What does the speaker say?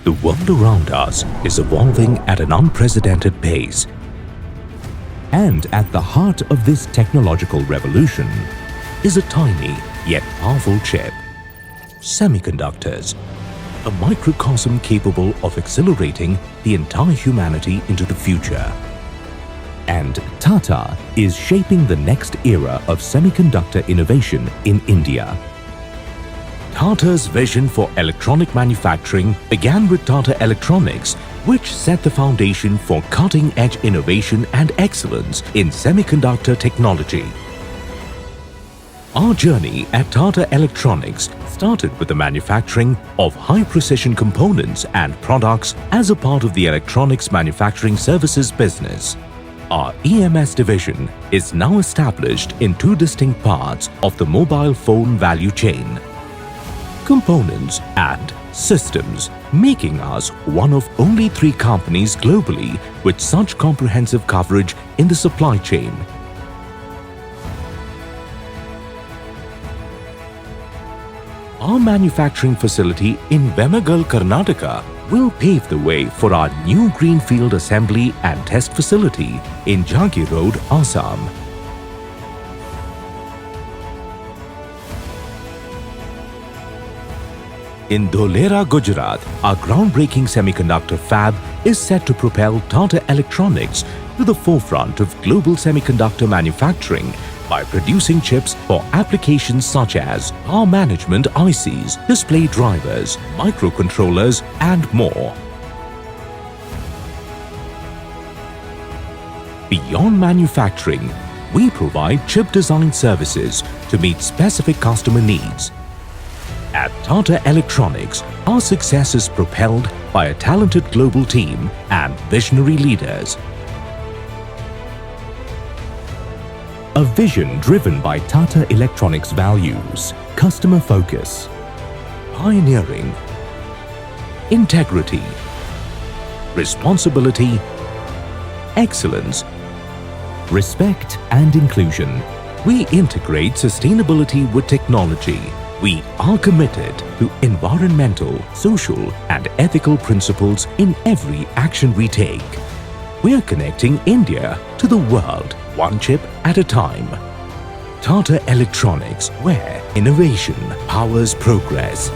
The world around us is evolving at an unprecedented pace. And at the heart of this technological revolution is a tiny yet powerful chip. Semiconductors, a microcosm capable of accelerating the entire humanity into the future. And Tata is shaping the next era of semiconductor innovation in India. Tata's vision for electronic manufacturing began with Tata Electronics, which set the foundation for cutting-edge innovation and excellence in semiconductor technology. Our journey at Tata Electronics started with the manufacturing of high-precision components and products as a part of the electronics manufacturing services business. Our EMS division is now established in two distinct parts of the mobile phone value chain: components and systems, making us one of only 3 companies globally with such comprehensive coverage in the supply chain. Our manufacturing facility in Venagal, Karnataka will pave the way for our new greenfield assembly and test facility in Jagi Road, Assam. In Dholera, Gujarat, our groundbreaking semiconductor fab is set to propel Tata Electronics to the forefront of global semiconductor manufacturing by producing chips for applications such as power management ICs, display drivers, microcontrollers, and more. Beyond manufacturing, we provide chip design services to meet specific customer needs. At Tata Electronics, our success is propelled by a talented global team and visionary leaders. A vision driven by Tata Electronics values: customer focus, pioneering, integrity, responsibility, excellence, respect and inclusion. We integrate sustainability with technology. We are committed to environmental, social and ethical principles in every action we take. We are connecting India to the world, one chip at a time. Tata Electronics, where innovation powers progress.